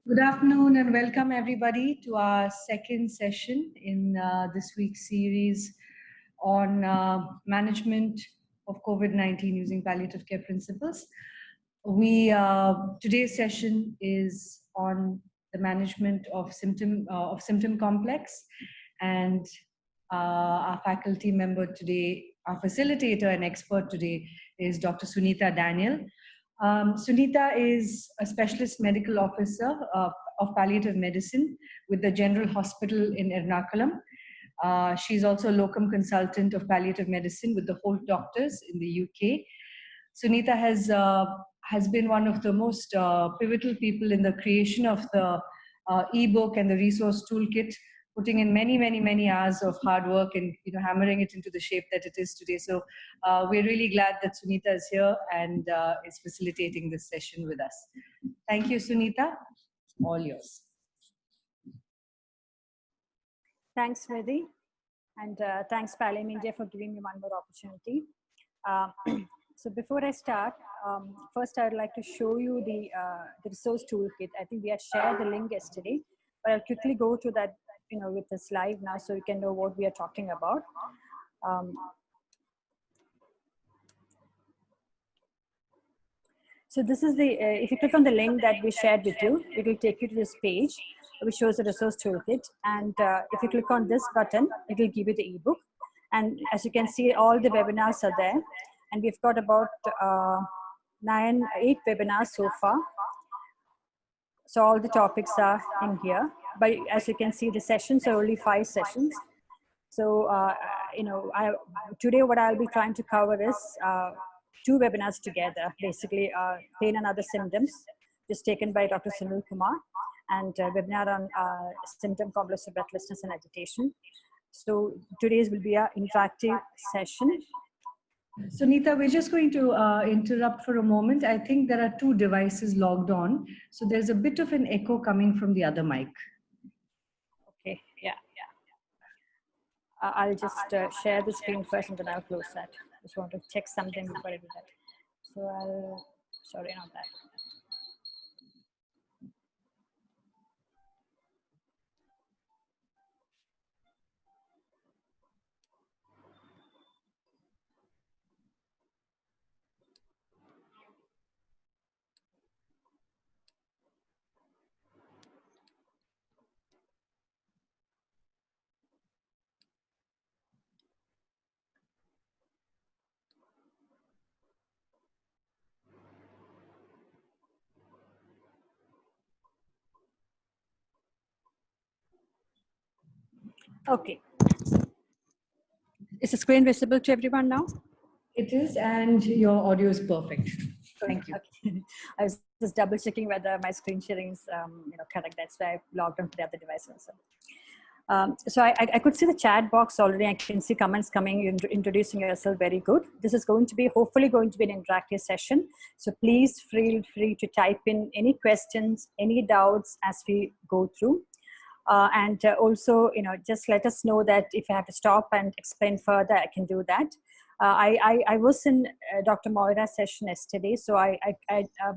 Good afternoon and welcome everybody to our second session in this week's series on management of COVID-19 using palliative care principles. Today's session is on the management of symptom complex, and our faculty member today, our facilitator and expert today is Dr. Sunitha Daniel. Sunitha is a specialist medical officer of palliative medicine with the General Hospital in Ernakulam. She's also a locum consultant of palliative medicine with the Holt Doctors in the UK. Sunitha has been one of the most pivotal people in the creation of the ebook and the resource toolkit, putting in many hours of hard work and hammering it into the shape that it is today. So we're really glad that Sunitha is here and is facilitating this session with us. Thank you, Sunitha. All yours. Thanks, Vidhi, and thanks PalliMedia for giving me one more opportunity. So before I start, first I would like to show you the resource toolkit. I think we had shared the link yesterday, but I'll quickly go to that with the slide now so you can know what we are talking about. So this is the, if you click on the link that we shared with you, it will take you to this page, which shows the resource toolkit. And if you click on this button, it will give you the ebook. And as you can see, all the webinars are there. And we've got about 8 webinars so far. So all the topics are in here. But as you can see, the sessions are only 5 sessions. So, today what I'll be trying to cover is 2 webinars together, basically pain and other symptoms, just taken by Dr. Sunil Kumar, and a webinar on symptom complex of breathlessness and agitation. So today's will be an interactive session. Sunitha, we're just going to interrupt for a moment. I think there are 2 devices logged on. So there's a bit of an echo coming from the other mic. Okay, yeah. I'll just share the screen first and then I'll close that. Just want to check something before I do that. So sorry on that. Okay. Is the screen visible to everyone now? It is, and your audio is perfect. Thank you. Okay. I was just double checking whether my screen sharing is correct. That's why I logged on to the other device also. So I could see the chat box already. I can see comments coming, introducing yourself. Very good. This is hopefully going to be an interactive session. So please feel free to type in any questions, any doubts as we go through. And also, just let us know that if I have to stop and explain further, I can do that. I was in Dr. Moira's session yesterday, so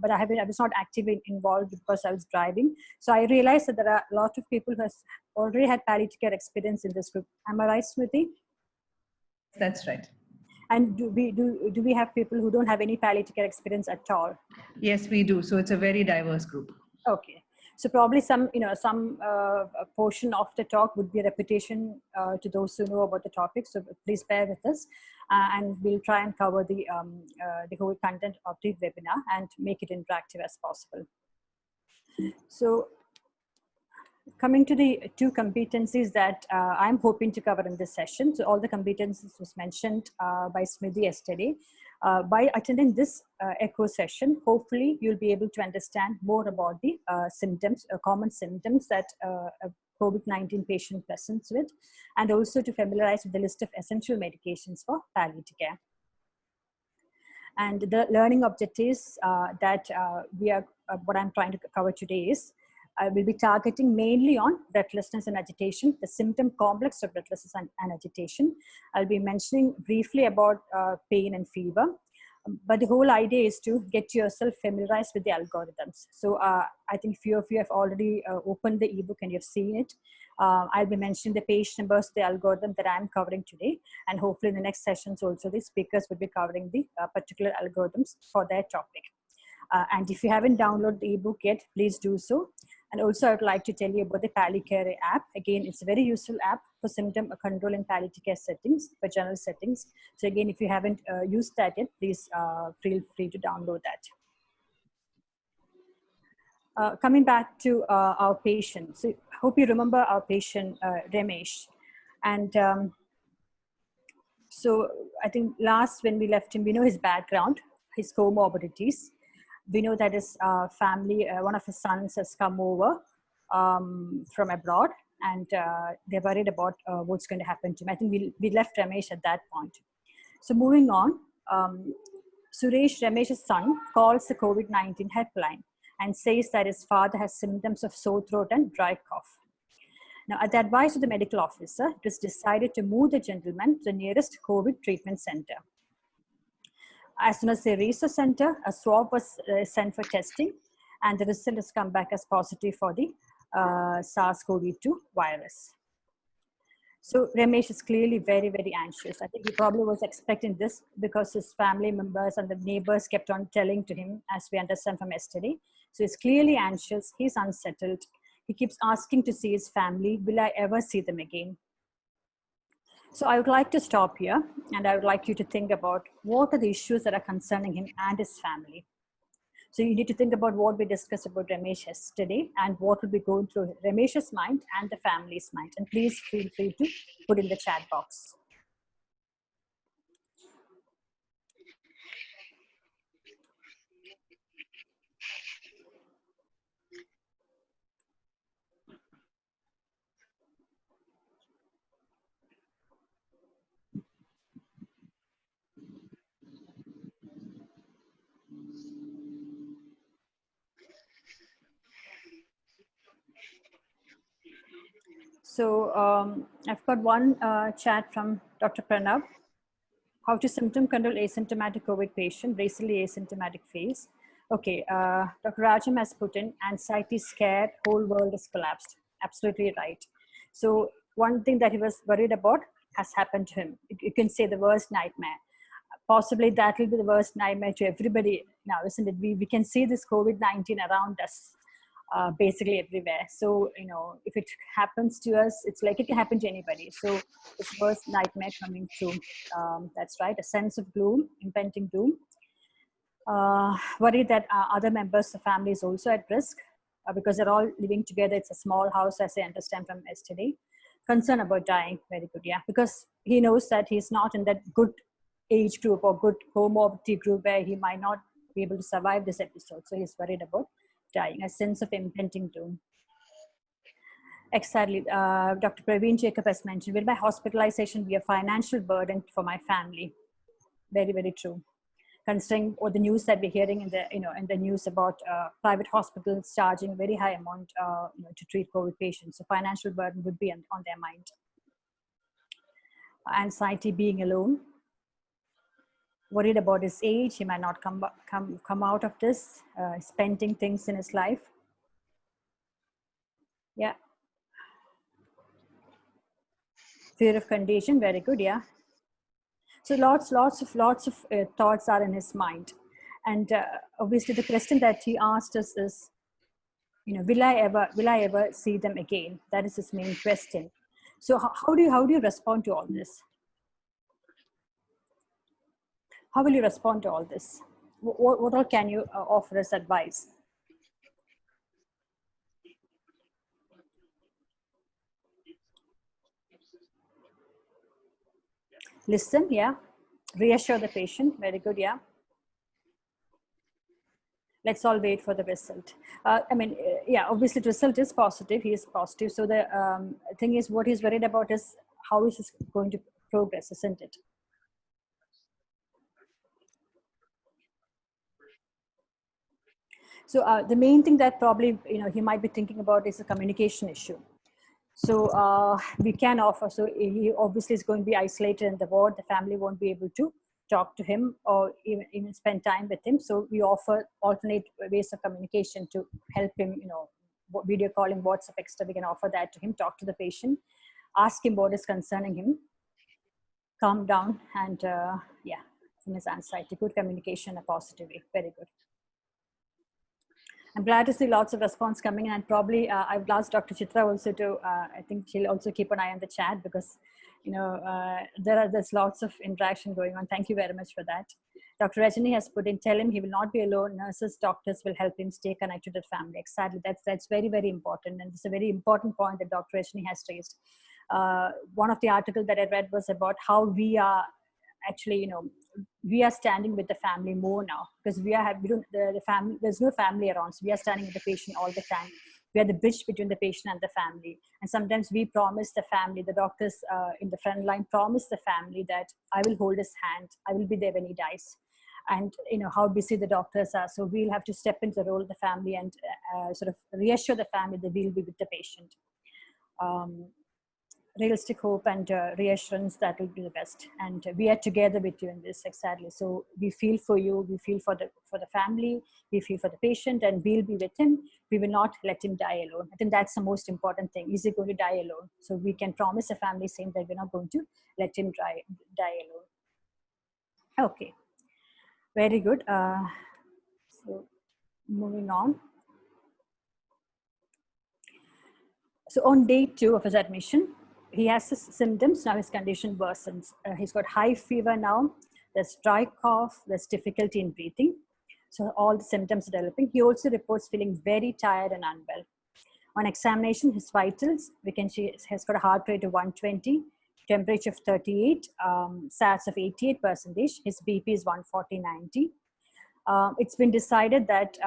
but I was not actively involved because I was driving. So I realized that there are a lot of people who have already had palliative care experience in this group. Am I right, Smriti? That's right. And do we have people who don't have any palliative care experience at all? Yes, we do. So it's a very diverse group. Okay. So probably some portion of the talk would be a repetition to those who know about the topic. So please bear with us, and we'll try and cover the whole content of the webinar and make it interactive as possible. So coming to the 2 competencies that I'm hoping to cover in this session. So all the competencies was mentioned by Smriti yesterday. By attending this ECHO session, hopefully you'll be able to understand more about the symptoms, common symptoms that a COVID-19 patient presents with, and also to familiarize with the list of essential medications for palliative care. And the learning objectives that what I'm trying to cover today is, I will be targeting mainly on breathlessness and agitation, the symptom complex of breathlessness and agitation. I'll be mentioning briefly about pain and fever. But the whole idea is to get yourself familiarized with the algorithms. So I think few of you have already opened the ebook and you've seen it. I'll be mentioning the page numbers, the algorithm that I'm covering today, and hopefully in the next sessions also the speakers will be covering the particular algorithms for their topic. And if you haven't downloaded the ebook yet, please do so. And also I would like to tell you about the PalliCare app. Again, it's a very useful app for symptom control and palliative care settings, for general settings. So again, if you haven't used that yet, please feel free to download that. Coming back to our patient. So hope you remember our patient, Ramesh. And so I think last when we left him, we know his background, his comorbidities. We know that his family, one of his sons has come over from abroad, and they're worried about what's going to happen to him. I think we left Ramesh at that point. So moving on, Suresh, Ramesh's son, calls the COVID-19 helpline and says that his father has symptoms of sore throat and dry cough. Now, at the advice of the medical officer, it was decided to move the gentleman to the nearest COVID treatment center. As soon as they reached the center, a swab was sent for testing, and the result has come back as positive for the SARS-CoV-2 virus. So Ramesh is clearly very, very anxious. I think he probably was expecting this because his family members and the neighbors kept on telling to him, as we understand from yesterday. So he's clearly anxious, he's unsettled. He keeps asking to see his family. Will I ever see them again? So I would like to stop here, and I would like you to think about what are the issues that are concerning him and his family. So you need to think about what we discussed about Ramesh yesterday and what will be going through Ramesh's mind and the family's mind. And please feel free to put in the chat box. So I've got one chat from Dr. Pranav. How to symptom control asymptomatic COVID patient, basically asymptomatic phase. Okay, Dr. Rajam has put in anxiety, scared, whole world is collapsed. Absolutely right. So one thing that he was worried about has happened to him. You can say the worst nightmare. Possibly that will be the worst nightmare to everybody now, isn't it? We can see this COVID-19 around us. Basically everywhere. So, you know, if it happens to us, it's like it can happen to anybody. So it's worst nightmare coming true. That's right. A sense of gloom, impending doom. Worried that other members of the family is also at risk because they're all living together. It's a small house, as I understand from yesterday. Concern about dying. Very good. Yeah. Because he knows that he's not in that good age group or good comorbidity group where he might not be able to survive this episode. So he's worried about dying, a sense of impending doom. Exactly. Dr. Praveen Jacob has mentioned, will my hospitalization be a financial burden for my family? Very, very true. Considering all the news that we're hearing in the, in the news about private hospitals charging very high amount to treat COVID patients. So financial burden would be on their mind. Anxiety, being alone. Worried about his age, he might not come out of this, spending things in his life. Yeah. Fear of contagion, very good, yeah. So lots of thoughts are in his mind. And obviously the question that he asked us is, will I ever see them again? That is his main question. So how do you respond to all this? How will you respond to all this? What all can you offer as advice? Listen, yeah. Reassure the patient, very good, yeah. Let's all wait for the result. Yeah, obviously the result is positive, he is positive. So the thing is, what he's worried about is how is this going to progress, isn't it? So the main thing that probably he might be thinking about is a communication issue. So we can offer, so he obviously is going to be isolated in the ward, the family won't be able to talk to him or even spend time with him. So we offer alternate ways of communication to help him, video calling, WhatsApp, etc. We can offer that to him, talk to the patient, ask him what is concerning him, calm down, and yeah, from his anxiety, good communication, a positive way, very good. I'm glad to see lots of response coming in, and probably I've asked Dr. Chitra also to, I think she'll also keep an eye on the chat because, there's lots of interaction going on. Thank you very much for that. Dr. Rajani has put in, tell him he will not be alone. Nurses, doctors will help him stay connected to family. Exactly, that's very, very important. And it's a very important point that Dr. Rajani has raised. One of the articles that I read was about how we are actually, we are standing with the family more now because the family, there's no family around. So we are standing with the patient all the time. We are the bridge between the patient and the family. And sometimes we promise the family, the doctors in the front line promise the family that I will hold his hand. I will be there when he dies. And how busy the doctors are. So we'll have to step into the role of the family and sort of reassure the family that we'll be with the patient. Realistic hope and reassurance, that will be the best, and we are together with you in this. Exactly. So we feel for you, we feel for the family, we feel for the patient, and we'll be with him. We will not let him die alone. I think that's the most important thing. Is he going to die alone? So we can promise the family saying that we're not going to let him die alone. Okay, very good. So moving on. So on day 2 of his admission, he has his symptoms. Now his condition worsens. He's got high fever now. There's dry cough. There's difficulty in breathing. So all the symptoms are developing. He also reports feeling very tired and unwell. On examination, his vitals, we can see he has got a heart rate of 120, temperature of 38, SATs of 88%. His BP is 140/90. It's been decided that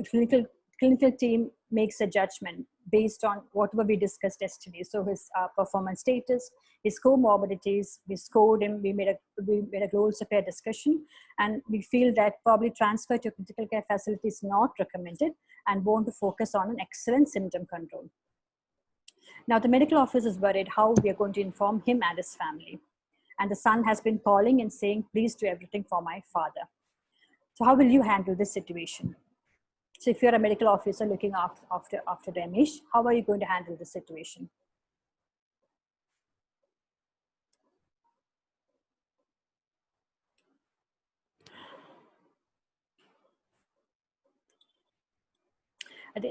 clinical team makes a judgment based on whatever we discussed yesterday. So his performance status, his comorbidities, we scored him, we made a goals of care discussion, and we feel that probably transfer to a critical care facility is not recommended and want to focus on an excellent symptom control. Now the medical office is worried how we are going to inform him and his family. And the son has been calling and saying, please do everything for my father. So how will you handle this situation? So if you're a medical officer looking after Ramesh, how are you going to handle this situation?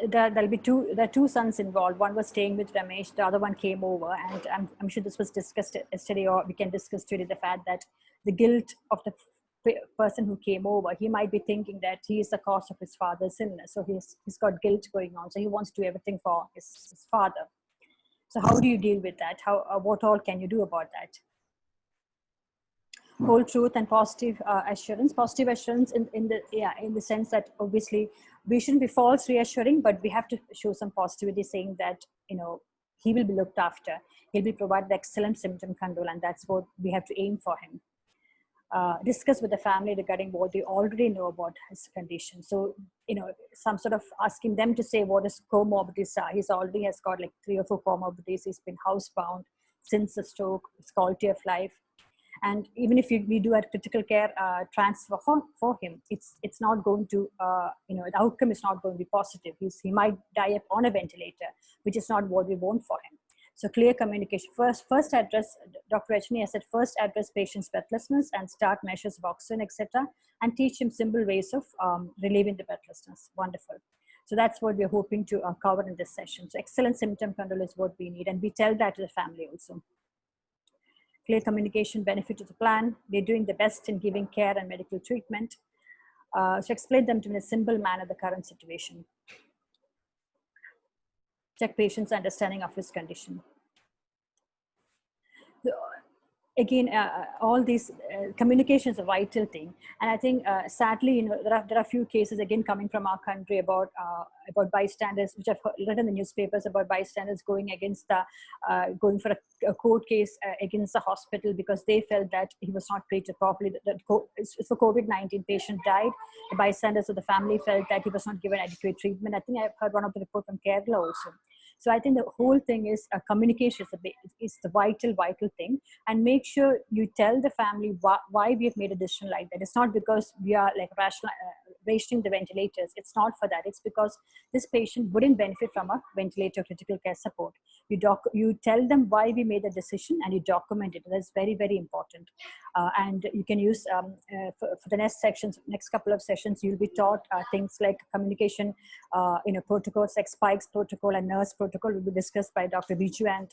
There are two sons involved. One was staying with Ramesh, the other one came over, and I'm sure this was discussed yesterday, or we can discuss today, the fact that the guilt of the person who came over, he might be thinking that he is the cause of his father's illness. So he's got guilt going on. So he wants to do everything for his father. So how do you deal with that? What all can you do about that? Whole truth and positive assurance. Positive assurance in the sense that obviously we shouldn't be false reassuring, but we have to show some positivity, saying that he will be looked after. He'll be provided excellent symptom control, and that's what we have to aim for him. Discuss with the family regarding what they already know about his condition. So, some sort of asking them to say what his comorbidities are. He's already has got like 3 or 4 comorbidities. He's been housebound since the stroke, his quality of life. And even if we do a critical care transfer for him, it's not going to, the outcome is not going to be positive. He might die up on a ventilator, which is not what we want for him. So clear communication. First address, Dr. Rajani has said, first address patient's breathlessness and start measures of oxygen, etc. And teach him simple ways of relieving the breathlessness. Wonderful. So that's what we're hoping to cover in this session. So excellent symptom control is what we need. And we tell that to the family also. Clear communication, benefit to the plan. They're doing the best in giving care and medical treatment. So explain them to in a simple manner the current situation. Check patient's understanding of his condition. Again, all these communications are a vital thing, and I think sadly, there are a few cases again coming from our country about bystanders, which I've read in the newspapers about bystanders going against going for a court case against the hospital because they felt that he was not treated properly. It's for COVID-19 patient died. The bystanders of the family felt that he was not given adequate treatment. I think I've heard one of the report from Kerala also. So I think the whole thing is communication is the vital thing, and make sure you tell the family why we have made a decision like that. It's not because we are like rationing the ventilators. It's not for that. It's because this patient wouldn't benefit from a ventilator critical care support. You tell them why we made the decision, and you document it. That's very, very important. And you can use for the next couple of sessions, you'll be taught things like communication, protocols like Spike's protocol and nurse protocol will be discussed by Dr. Biju and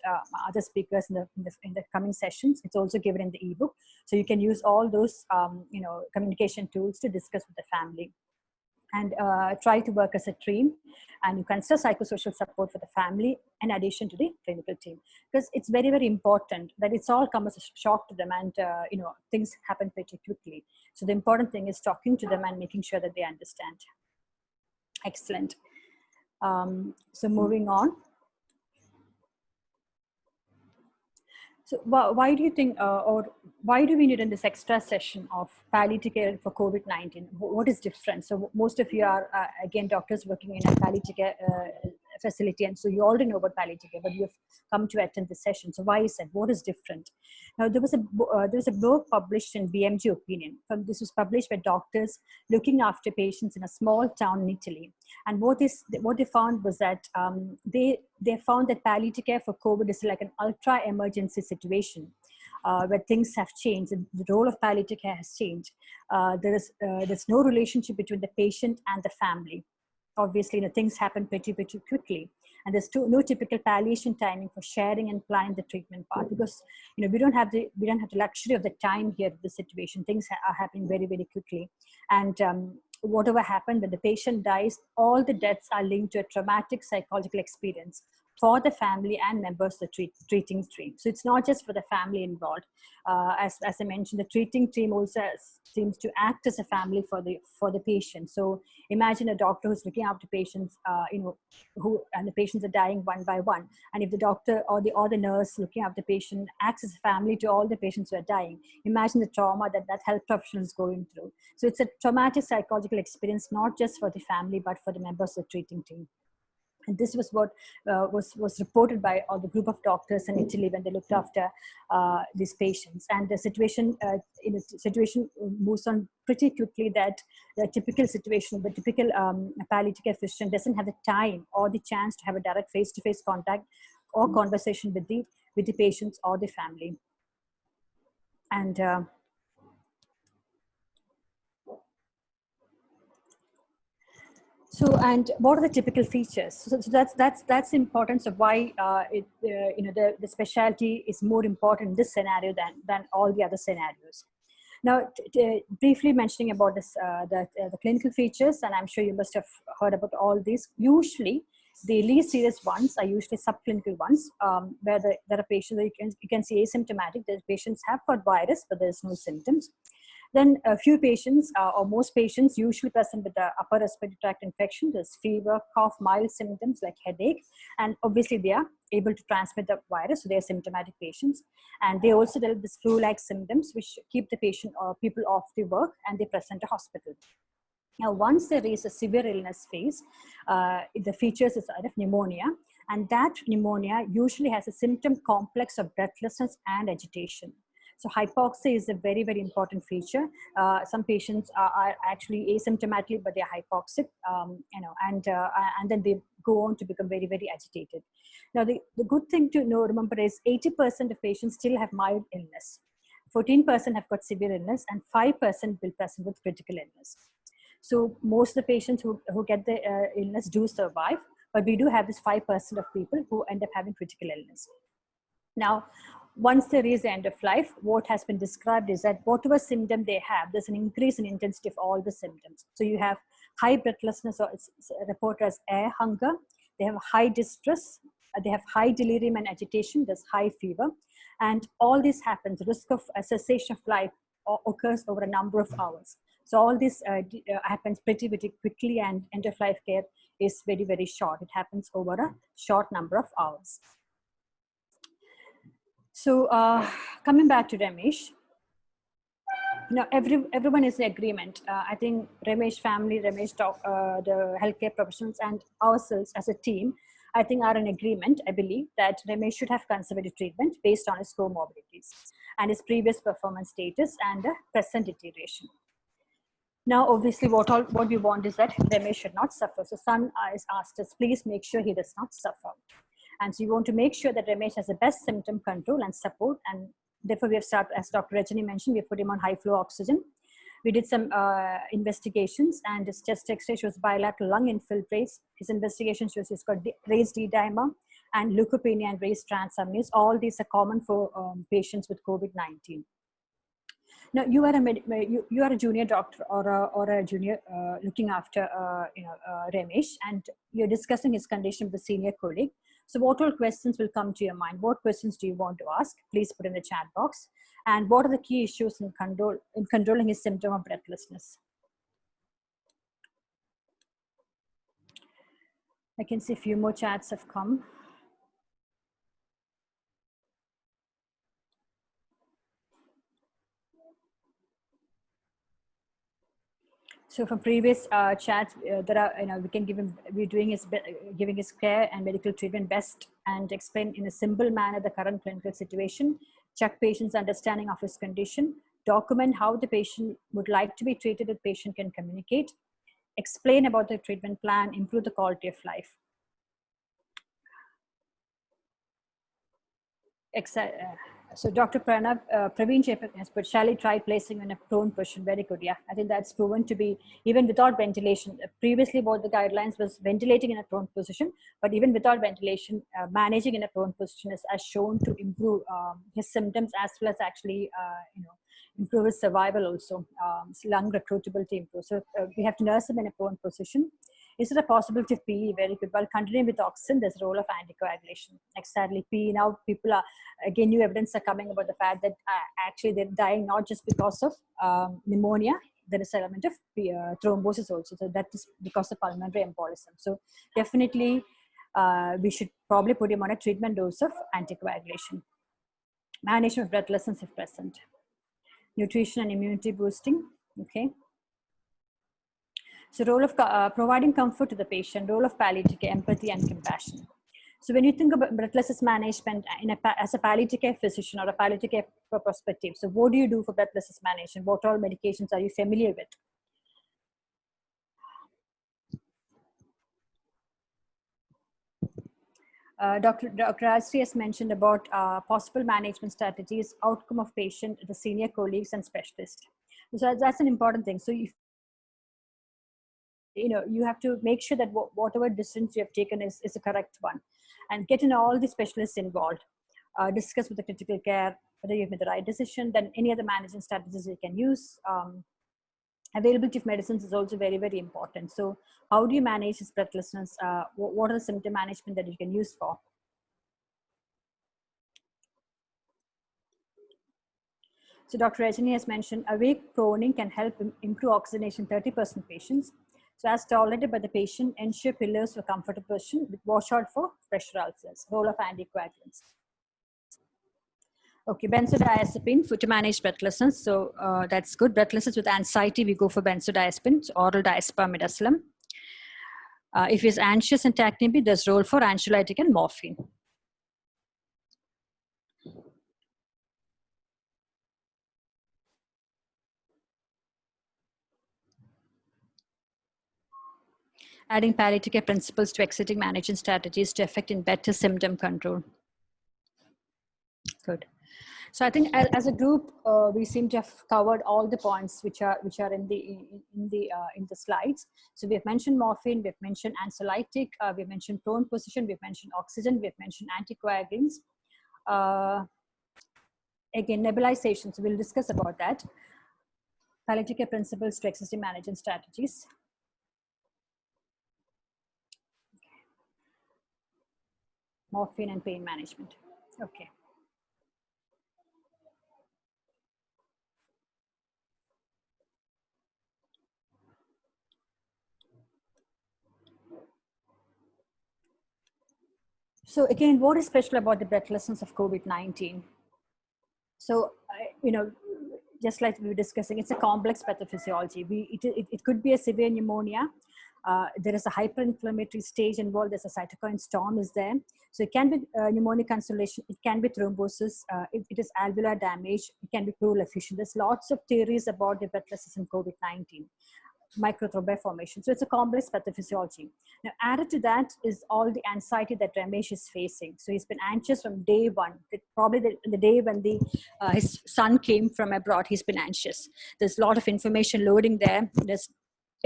other speakers in the coming sessions. It's also given in the ebook, so you can use all those communication tools to discuss with the family. And try to work as a team, and you consider psychosocial support for the family in addition to the clinical team, because it's very, very important that it's all come as a shock to them, and things happen pretty quickly. So the important thing is talking to them and making sure that they understand. Excellent. So moving on. So why do you think, or why do we need in this extra session of palliative care for COVID-19? What is different? So most of you are, again, doctors working in a palliative care facility, and so you already know about palliative care, but you have come to attend the session. So why is that? What is different? Now, there was a blog published in BMG Opinion. This was published by doctors looking after patients in a small town in Italy. And what they found was that they found that palliative care for COVID is like an ultra emergency situation where things have changed. The role of palliative care has changed. There's no relationship between the patient and the family. Obviously, things happen pretty quickly, and there's no typical palliation timing for sharing and planning the treatment part, because we don't have the luxury of the time here. The situation, things are happening very, very quickly, and whatever happened when the patient dies, all the deaths are linked to a traumatic psychological experience for the family and members of the treating team. So it's not just for the family involved. As I mentioned, the treating team also seems to act as a family for the patient. So imagine a doctor who's looking after patients, and the patients are dying one by one. And if the doctor or the nurse looking after the patient acts as a family to all the patients who are dying, imagine the trauma that health professional is going through. So it's a traumatic psychological experience, not just for the family, but for the members of the treating team. And this was what was reported by the group of doctors in Italy when they looked after these patients. And the situation moves on pretty quickly, that the typical situation, the typical palliative care physician doesn't have the time or the chance to have a direct face-to-face contact or conversation with the patients or the family. And and what are the typical features? So that's the importance of why the specialty is more important in this scenario than all the other scenarios. Now, briefly mentioning about this, the clinical features, and I'm sure you must have heard about all these. Usually, the least serious ones are usually subclinical ones, where there are patients that you can see asymptomatic. The patients have got virus, but there's no symptoms. Then a few patients, or most patients, usually present with the upper respiratory tract infection. There's fever, cough, mild symptoms like headache, and obviously they are able to transmit the virus, so they are symptomatic patients. And they also develop this flu-like symptoms, which keep the patient or people off the work, and they present to hospital. Now, once there is a severe illness phase, the features is of pneumonia, and that pneumonia usually has a symptom complex of breathlessness and agitation. So hypoxia is a very, very important feature. Some patients are actually asymptomatic, but they are hypoxic, and then they go on to become very, very agitated. Now, the good thing to remember is 80% of patients still have mild illness. 14% have got severe illness, and 5% will present with critical illness. So most of the patients who get the illness do survive, but we do have this 5% of people who end up having critical illness. Now, once there is the end of life, what has been described is that whatever symptom they have, there's an increase in intensity of all the symptoms. So you have high breathlessness, or it's reported as air hunger. They have high distress. They have high delirium and agitation. There's high fever. And all this happens, risk of cessation of life occurs over a number of hours. So all this happens pretty, pretty quickly, and end of life care is very, very short. It happens over a short number of hours. So coming back to Ramesh, everyone is in agreement. I think Ramesh family, Ramesh the healthcare professionals, and ourselves as a team I think are in agreement, I believe, that Ramesh should have conservative treatment based on his comorbidities and his previous performance status and the present deterioration. Now, obviously, what we want is that Ramesh should not suffer. So Sun has asked us, please make sure he does not suffer. And so you want to make sure that Ramesh has the best symptom control and support. And therefore, we have started, as Dr. Rajani mentioned, we have put him on high flow oxygen. We did some investigations, and his chest X-ray shows bilateral lung infiltrates. His investigation shows he's got raised D-dimer and leukopenia and raised transaminase. All these are common for patients with COVID-19. Now, you are a junior doctor or a junior looking after Ramesh, and you're discussing his condition with a senior colleague. So what all questions will come to your mind? What questions do you want to ask? Please put in the chat box. And what are the key issues in controlling his symptom of breathlessness? I can see a few more chats have come. So from previous chats, there are, we can give him, giving his care and medical treatment best and explain in a simple manner the current clinical situation, check patient's understanding of his condition, document how the patient would like to be treated if patient can communicate, explain about the treatment plan, improve the quality of life. So Dr. Pranav, Praveen Chepak has put, shall he try placing in a prone position? Very good. Yeah, I think that's proven to be, even without ventilation. Previously, both the guidelines was ventilating in a prone position, but even without ventilation, managing in a prone position is as shown to improve his symptoms as well as actually, improve his survival also, lung recruitability improve. So we have to nurse him in a prone position. Is it a possibility of PE? Very good. While continuing with oxygen, there's a role of anticoagulation. Next, sadly, PE, now people are, again, new evidence are coming about the fact that actually they're dying not just because of pneumonia, there is an element of thrombosis also. So that is because of pulmonary embolism. So definitely, we should probably put him on a treatment dose of anticoagulation. Management of breathlessness if present. Nutrition and immunity boosting, okay. So role of providing comfort to the patient, role of palliative care, empathy and compassion. So when you think about breathlessness management as a palliative care physician or a palliative care perspective, so what do you do for breathlessness management? What all medications are you familiar with? Dr. Asri has mentioned about possible management strategies, outcome of patient, the senior colleagues and specialists. So that's an important thing. So if you have to make sure that whatever decisions you have taken is the correct one, and get in all the specialists involved, discuss with the critical care whether you've made the right decision, then any other management strategies you can use. Availability of medicines is also very, very important. So how do you manage this breathlessness? What are the symptom management that you can use for? So Dr. Rajani has mentioned awake proning can help improve oxygenation 30% patients. So as tolerated by the patient, ensure pillars for comfortable position with wash out for pressure ulcers, role of anticoagulants. Okay, benzodiazepine to manage breathlessness. So that's good. Breathlessness with anxiety, we go for benzodiazepine, so oral diazepam midazolam. If he's anxious and tachypnea, there's role for anxiolytic and morphine. Adding palliative care principles to exiting management strategies to effect in better symptom control. Good. So I think as a group, we seem to have covered all the points which are in the slides. So we have mentioned morphine, we have mentioned anxiolytic, we have mentioned prone position, we have mentioned oxygen, we have mentioned anticoagulants. Again, nebulization. So we'll discuss about that. Palliative care principles to existing management strategies. Morphine and pain management. Okay. So again, what is special about the breathlessness of COVID-19? So, just like we were discussing, it's a complex pathophysiology. It could be a severe pneumonia, There is a hyperinflammatory stage involved. There's a cytokine storm is there. So it can be pneumonic constellation. It can be thrombosis. It is alveolar damage. It can be pleural effusion. There's lots of theories about the breathlessness in COVID-19. Microthrombi formation. So it's a complex pathophysiology. Now, added to that is all the anxiety that Ramesh is facing. So he's been anxious from day one. Probably the day when his son came from abroad, he's been anxious. There's a lot of information loading there.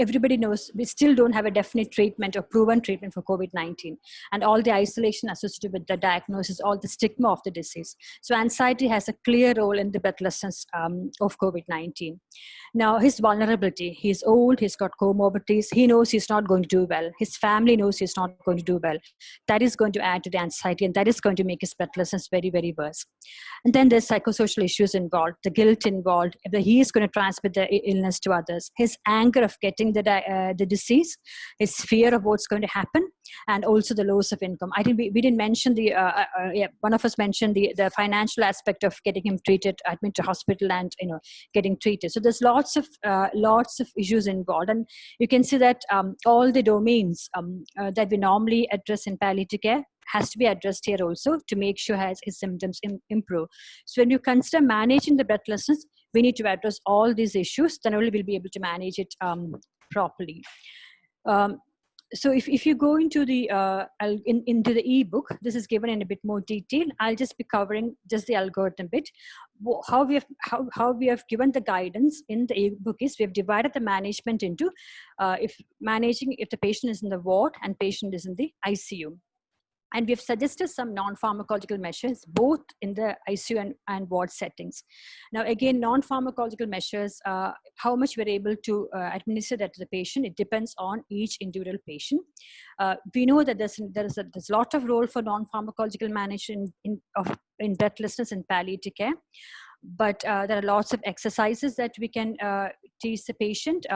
Everybody knows we still don't have a definite treatment or proven treatment for COVID-19, and all the isolation associated with the diagnosis, all the stigma of the disease. So anxiety has a clear role in the breathlessness of COVID-19. Now, his vulnerability, he's old, he's got comorbidities, he knows he's not going to do well. His family knows he's not going to do well. That is going to add to the anxiety, and that is going to make his breathlessness very, very worse. And then there's psychosocial issues involved, the guilt involved, if he is going to transmit the illness to others, his anger of getting the disease, his fear of what's going to happen, and also the loss of income. I think we didn't mention one of us mentioned the financial aspect of getting him treated, admitted to hospital, and getting treated. So there's lots of issues involved, and you can see that all the domains that we normally address in palliative care has to be addressed here also to make sure his symptoms improve. So when you consider managing the breathlessness, we need to address all these issues, then only we'll be able to manage it properly. So if you go into into the ebook, this is given in a bit more detail. I'll just be covering just the algorithm bit. How we have given the guidance in the ebook is we have divided the management into if the patient is in the ward and patient is in the ICU. And we've suggested some non-pharmacological measures, both in the ICU and ward settings. Now, again, non-pharmacological measures, how much we're able to administer that to the patient, it depends on each individual patient. We know that there's a lot of role for non-pharmacological management in breathlessness and palliative care. But there are lots of exercises that we can teach the patient,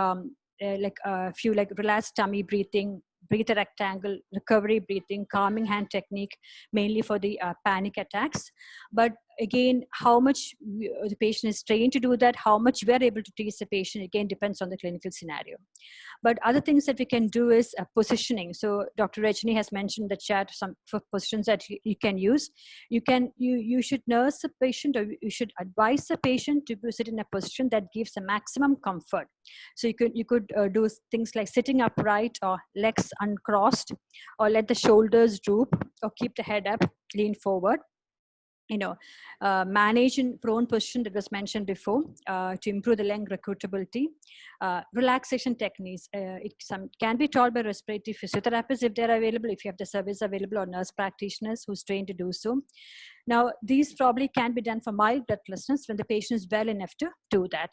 like a few like relaxed tummy breathing, breathe a rectangle, recovery breathing, calming hand technique, mainly for the panic attacks. But again, how much the patient is trained to do that, how much we're able to teach the patient, again, depends on the clinical scenario. But other things that we can do is positioning. So Dr. Rajni has mentioned in the chat some for positions that you can use. You should nurse the patient, or you should advise the patient to sit in a position that gives a maximum comfort. So you could do things like sitting upright or legs uncrossed, or let the shoulders droop, or keep the head up, lean forward. Manage in prone position that was mentioned before to improve the lung recruitability. Relaxation techniques, it can be taught by respiratory physiotherapists if they're available, if you have the service available, or nurse practitioners who's trained to do so. Now, these probably can be done for mild breathlessness when the patient is well enough to do that.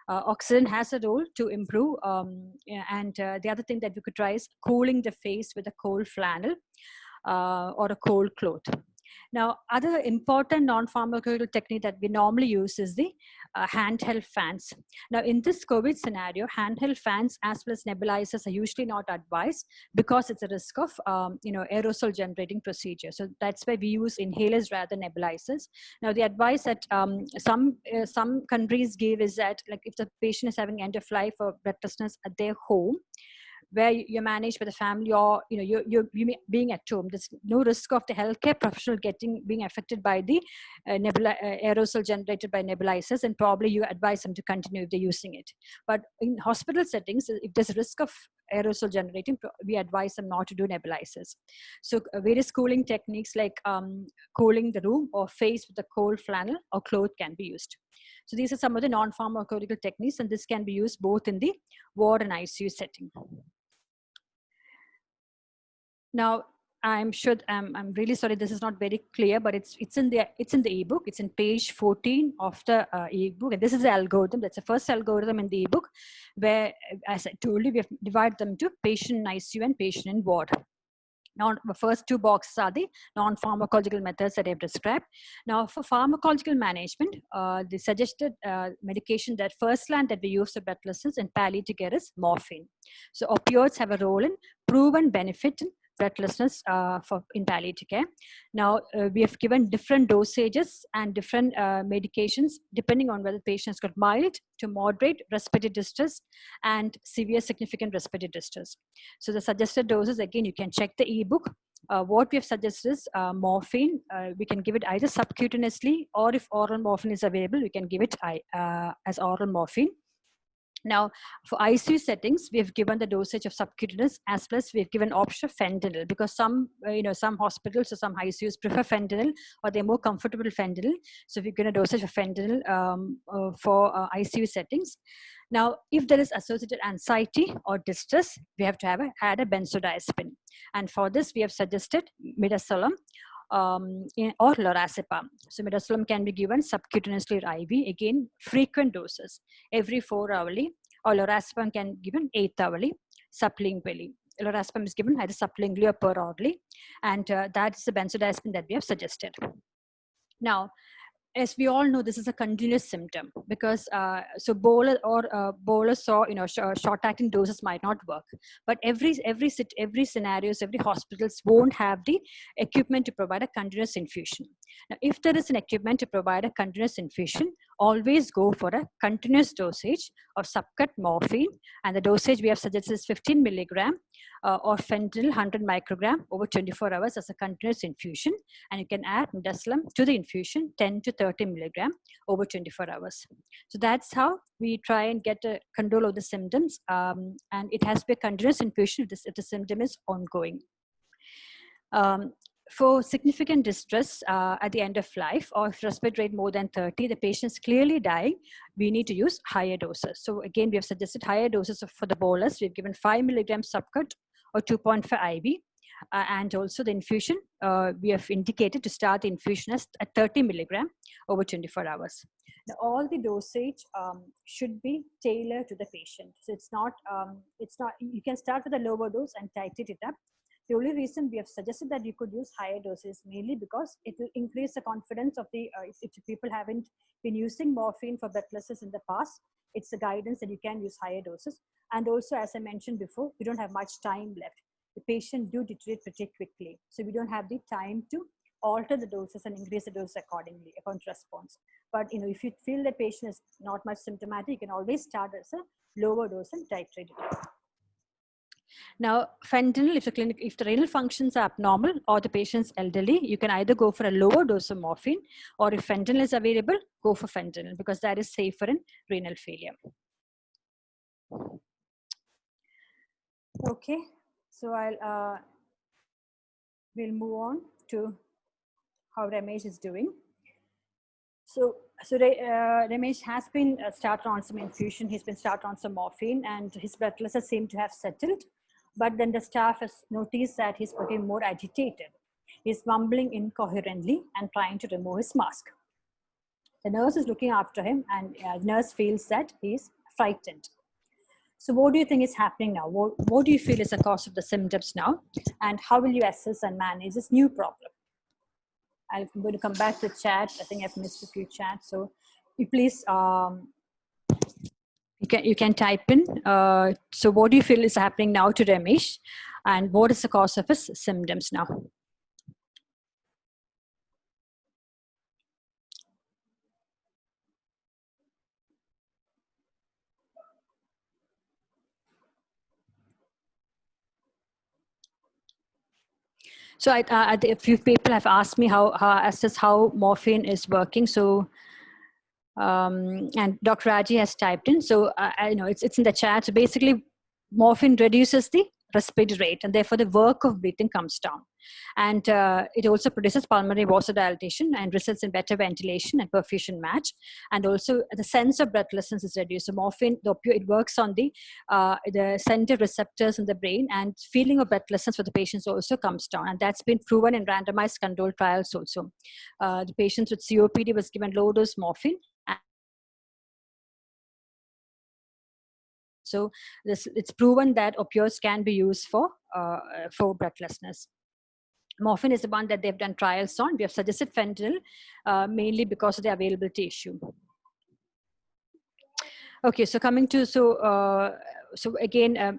Oxygen has a role to improve, and the other thing that we could try is cooling the face with a cold flannel or a cold cloth. Now, other important non-pharmacological technique that we normally use is the handheld fans. Now, in this COVID scenario, handheld fans as well as nebulizers are usually not advised because it's a risk of, aerosol generating procedure. So that's why we use inhalers rather than nebulizers. Now, the advice that some countries give is that, like, if the patient is having end of life or breathlessness at their home, where you're managed by the family, or you're being at home, there's no risk of the healthcare professional being affected by the aerosol generated by nebulizers, and probably you advise them to continue if they're using it. But in hospital settings, if there's a risk of aerosol generating, we advise them not to do nebulizers. So various cooling techniques like cooling the room or face with a cold flannel or cloth can be used. So these are some of the non-pharmacological techniques, and this can be used both in the ward and ICU setting. Now, I'm sure I'm really sorry this is not very clear, but it's in the ebook. It's in page 14 of the ebook, and this is the algorithm. That's the first algorithm in the ebook, where, as I told you, we have divided them to patient in ICU and patient in ward. Now, the first two boxes are the non-pharmacological methods that I have described. Now, for pharmacological management, the suggested medication that first line that we use for breathlessness and palliative care is morphine. So opioids have a role in proven benefit in breathlessness in palliative care. Now, we have given different dosages and different medications depending on whether the patient has got mild to moderate respiratory distress and severe significant respiratory distress. So the suggested doses, again, you can check the ebook. What we have suggested is morphine. We can give it either subcutaneously, or if oral morphine is available, we can give it as oral morphine. Now, for ICU settings, we have given the dosage of subcutaneous, as plus we have given option of fentanyl, because some hospitals or some ICUs prefer fentanyl, or they're more comfortable with fentanyl. So we've given a dosage of fentanyl for ICU settings. Now, if there is associated anxiety or distress, we have to add a benzodiazepine. And for this, we have suggested midazolam or lorazepam. So midazolam can be given subcutaneously or IV, again, frequent doses, every 4 hourly, or lorazepam can be given 8 hourly, sublingually. Lorazepam is given either sublingually or per orally, and that is the benzodiazepine that we have suggested. Now, as we all know, this is a continuous symptom, because bolus or short-acting doses might not work. But every scenarios, every hospitals won't have the equipment to provide a continuous infusion. Now, if there is an equipment to provide a continuous infusion, always go for a continuous dosage of subcut morphine, and the dosage we have suggested is 15 milligram or fentanyl 100 microgram over 24 hours as a continuous infusion, and you can add midazolam to the infusion 10 to 30 milligram over 24 hours. So that's how we try and get a control of the symptoms, and it has to be a continuous infusion if the symptom is ongoing. For significant distress at the end of life, or if respiratory rate more than 30, the patient is clearly dying, we need to use higher doses. So again, we have suggested higher doses for the bolus. We've given 5 milligrams subcut or 2.5 IV. And also the infusion, we have indicated to start the infusion at 30 milligram over 24 hours. Now, all the dosage should be tailored to the patient. So it's not, you can start with a lower dose and titrate it up. The only reason we have suggested that you could use higher doses mainly because it will increase the confidence of the, if people haven't been using morphine for breathlessness in the past, it's a guidance that you can use higher doses. And also, as I mentioned before, we don't have much time left. The patient do deteriorate pretty quickly. So we don't have the time to alter the doses and increase the dose accordingly upon response. But if you feel the patient is not much symptomatic, you can always start as a lower dose and titrate it. Now, fentanyl, if the renal functions are abnormal or the patient's elderly, you can either go for a lower dose of morphine, or if fentanyl is available, go for fentanyl, because that is safer in renal failure. Okay, so we'll move on to how Ramesh is doing. So Ramesh has been started on some infusion. He's been started on some morphine, and his breathlessness seemed to have settled. But then the staff has noticed that he's becoming more agitated. He's mumbling incoherently and trying to remove his mask. The nurse is looking after him, and the nurse feels that he's frightened. So what do you think is happening now? What do you feel is the cause of the symptoms now? And how will you assess and manage this new problem? I'm going to come back to the chat. I think I've missed a few chats. So you please, you can type in. So what do you feel is happening now to Ramesh? And what is the cause of his symptoms now? So a few people have asked me how morphine is working. So, and Dr. Raji has typed in. So I know it's in the chat. So basically, morphine reduces the respiratory rate, and therefore the work of breathing comes down. And it also produces pulmonary vasodilatation and results in better ventilation and perfusion match. And also the sense of breathlessness is reduced. So morphine, it works on the center receptors in the brain, and feeling of breathlessness for the patients also comes down. And that's been proven in randomized controlled trials also. The patients with COPD was given low dose morphine. So it's proven that opioids can be used for breathlessness. Morphine is the one that they've done trials on. We have suggested fentanyl mainly because of the availability issue. Okay, so coming to, so again,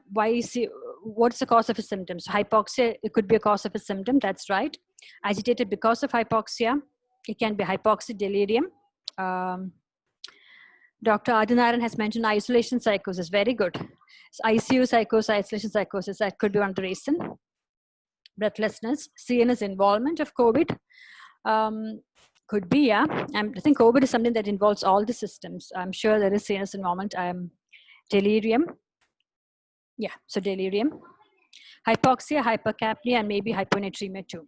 what's the cause of his symptoms? Hypoxia, it could be a cause of a symptom, that's right. Agitated because of hypoxia. It can be hypoxic delirium. Dr. Adinaran has mentioned isolation psychosis, very good. ICU psychosis, isolation psychosis, that could be one of the reasons. Breathlessness, CNS involvement of COVID. Could be, yeah. I think COVID is something that involves all the systems. I'm sure there is CNS involvement. Delirium. Yeah, so delirium. Hypoxia, hypercapnia, and maybe hyponatremia too.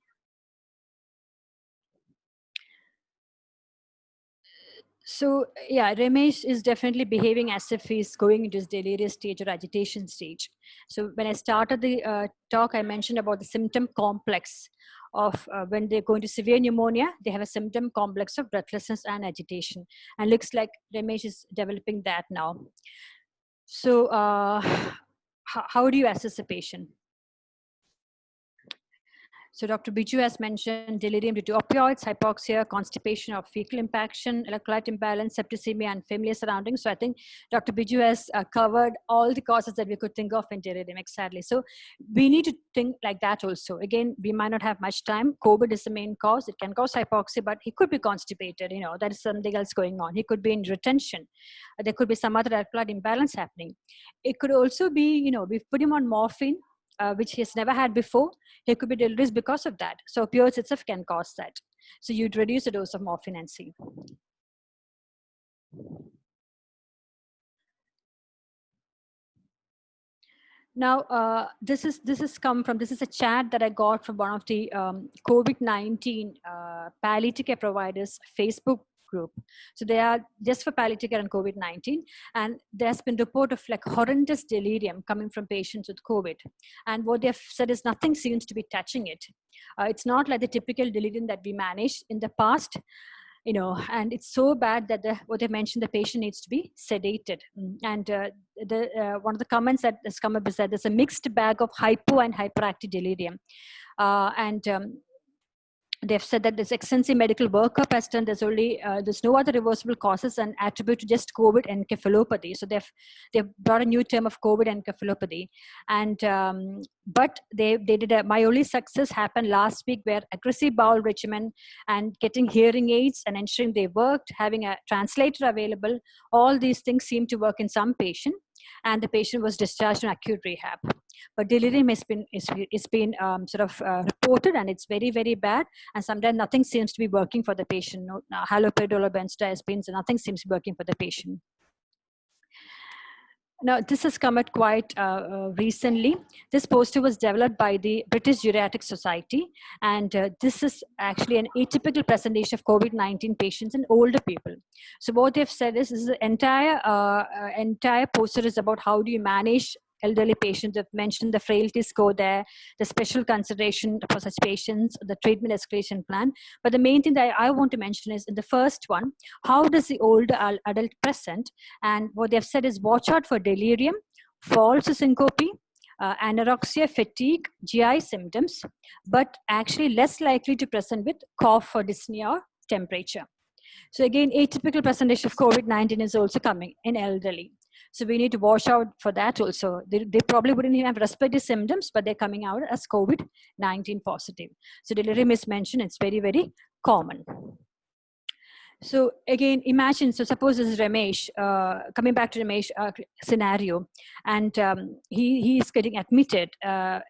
So yeah, Ramesh is definitely behaving as if he's going into his delirious stage or agitation stage. So when I started the talk, I mentioned about the symptom complex of when they're going to severe pneumonia, they have a symptom complex of breathlessness and agitation. And looks like Ramesh is developing that now. So how do you assess a patient? So Dr. Biju has mentioned delirium due to opioids, hypoxia, constipation or fecal impaction, electrolyte imbalance, septicemia, and familiar surroundings. So I think Dr. Biju has covered all the causes that we could think of in delirium, exactly. So we need to think like that also. Again, we might not have much time. COVID is the main cause. It can cause hypoxia, but he could be constipated. You know, that is something else going on. He could be in retention. There could be some other electrolyte imbalance happening. It could also be, you know, we've put him on morphine, which he has never had before. He could be delirious because of that. So opioids itself can cause that. So you'd reduce the dose of morphine and see. Now, this is a chat that I got from one of the COVID-19 palliative care providers Facebook group. So they are just for palliative care and COVID-19, and there's been report of like horrendous delirium coming from patients with COVID. And what they've said is nothing seems to be touching it. It's not like the typical delirium that we managed in the past. You know, and it's so bad that what they mentioned, the patient needs to be sedated. And one of the comments that has come up is that there's a mixed bag of hypo and hyperactive delirium. They've said that this extensive medical workup has done. There's no other reversible causes and attribute to just COVID encephalopathy. So they've brought a new term of COVID encephalopathy. And but they did my only success happened last week, where aggressive bowel regimen and getting hearing aids and ensuring they worked, having a translator available. All these things seem to work in some patient, and the patient was discharged from acute rehab. But delirium has been reported, and it's very, very bad. And sometimes nothing seems to be working for the patient. No, haloperidol or benzodiazepines, and nothing seems to be working for the patient. Now, this has come out quite recently. This poster was developed by the British Geriatric Society, and this is actually an atypical presentation of COVID-19 patients in older people. So what they've said is the entire poster is about how do you manage elderly patients. They've mentioned the frailty score there, the special consideration for such patients, the treatment escalation plan. But the main thing that I want to mention is in the first one, how does the older adult present? And what they've said is watch out for delirium, false syncope, anorexia, fatigue, GI symptoms, but actually less likely to present with cough or dyspnea or temperature. So again, atypical presentation of COVID-19 is also coming in elderly. So we need to watch out for that also. They probably wouldn't even have respiratory symptoms, but they're coming out as COVID-19 positive. So delirium is mentioned, it's very, very common. So again, imagine, so suppose this is Ramesh, coming back to Ramesh scenario, and he's getting admitted.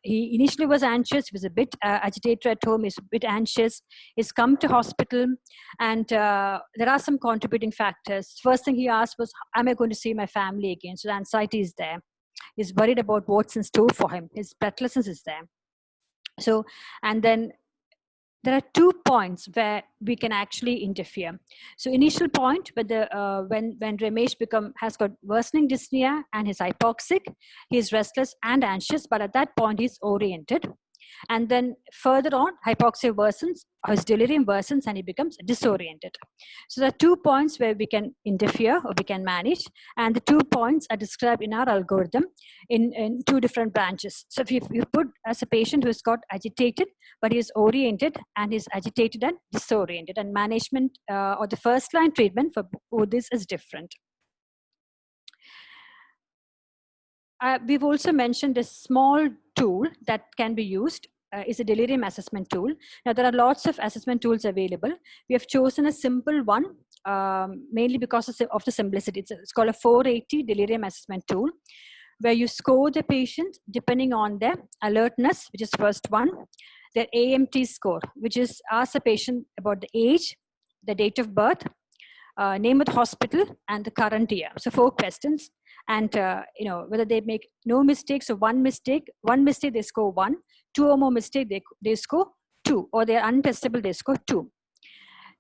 He initially was anxious, he was a bit agitated at home, he's a bit anxious, he's come to hospital, and there are some contributing factors. First thing he asked was, am I going to see my family again? So the anxiety is there. He's worried about what's in store for him. His breathlessness is there. So, and then there are 2 points where we can actually interfere. So initial point, when Ramesh has got worsening dyspnea and he's hypoxic, he's restless and anxious, but at that point he's oriented. And then further on, hypoxia worsens, his delirium worsens, and he becomes disoriented. So there are 2 points where we can interfere or we can manage, and the 2 points are described in our algorithm in 2 different branches. So if you put as a patient who's got agitated, but he is oriented, and is agitated and disoriented, and management or the first line treatment for both this is different. we've also mentioned a small tool that can be used is a delirium assessment tool. Now, there are lots of assessment tools available. We have chosen a simple one, mainly because of the simplicity. It's called a 480 delirium assessment tool, where you score the patient depending on their alertness, which is first one, their AMT score, which is ask the patient about the age, the date of birth, name of the hospital, and the current year. So 4 questions, and whether they make no mistakes or one mistake they score 1, 2 or more mistakes they score 2, or they're untestable they score 2.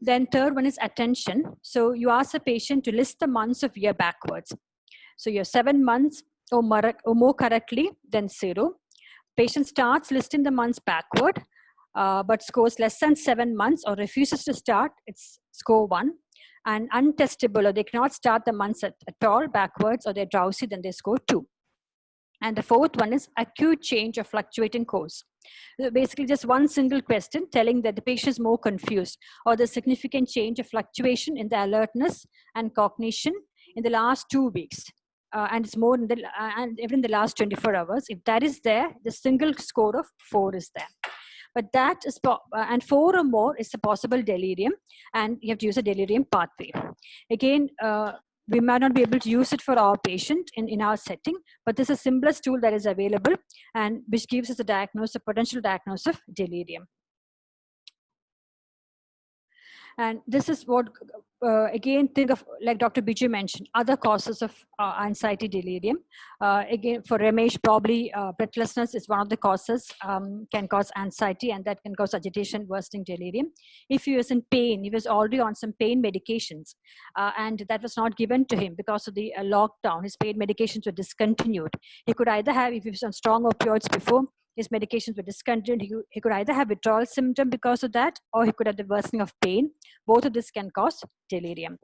Then third one is attention. So you ask the patient to list the months of year backwards. So you're 7 months or more correctly, then 0. Patient starts listing the months backward, but scores less than 7 months or refuses to start, it's score 1. And untestable, or they cannot start the months at all backwards, or they're drowsy, then they score 2. And the fourth one is acute change or fluctuating course. So basically just one single question telling that the patient is more confused, or the significant change or fluctuation in the alertness and cognition in the last 2 weeks. And it's more and even in the last 24 hours. If that is there, the single score of 4 is there. But that is, and 4 or more is a possible delirium, and you have to use a delirium pathway. Again, we might not be able to use it for our patient in our setting, but this is the simplest tool that is available, and which gives us a potential diagnosis of delirium. And this is what, again, think of, like Dr. Biju mentioned, other causes of anxiety delirium. Again, for Ramesh, probably breathlessness is one of the causes, can cause anxiety, and that can cause agitation, worsening delirium. If he was in pain, he was already on some pain medications, and that was not given to him because of the lockdown. His pain medications were discontinued. He could either have, if he was on strong opioids before, his medications were discontinued, he could either have withdrawal symptom because of that, or he could have the worsening of pain. Both of this can cause delirium.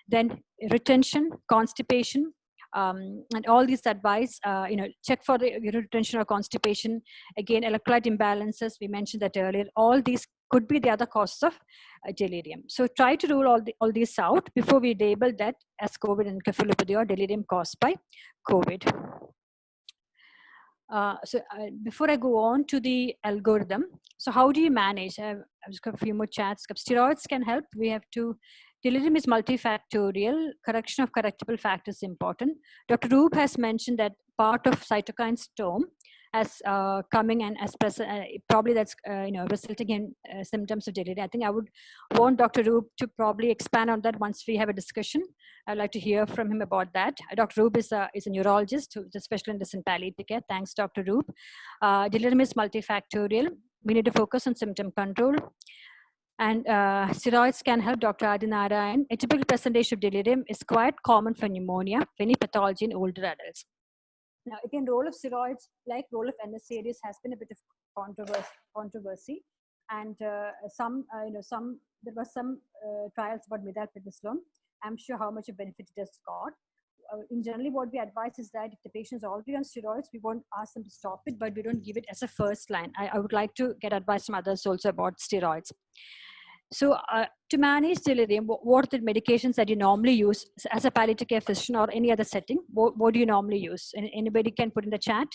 Then retention, constipation, and all these advice, check for the retention or constipation. Again, electrolyte imbalances, we mentioned that earlier. All these could be the other causes of delirium. So try to rule all these out before we label that as COVID encephalopathy or delirium caused by COVID. Before I go on to the algorithm, so how do you manage? I've just got a few more chats. Steroids can help. We have to, delirium is multifactorial. Correction of correctable factors is important. Dr. Rube has mentioned that part of cytokine storm as coming and as present, probably that's resulting in symptoms of delirium. I think I would want Dr. Rube to probably expand on that once we have a discussion. I'd like to hear from him about that. Dr. Rube is a neurologist who's a specialist in palliative care. Thanks, Dr. Rube. Delirium is multifactorial. We need to focus on symptom control. And steroids can help. Dr. Adinarayan. A typical presentation of delirium is quite common for pneumonia, any pathology in older adults. Now, again, role of steroids, like role of NSAIDs, has been a bit of controversy, and there were some trials about methylprednisolone. I'm sure how much of benefit it has got. In generally, what we advise is that if the patient is already on steroids, we won't ask them to stop it, but we don't give it as a first line. I would like to get advice from others also about steroids. So to manage delirium, what are the medications that you normally use as a palliative care physician or any other setting? What do you normally use? Anybody can put in the chat.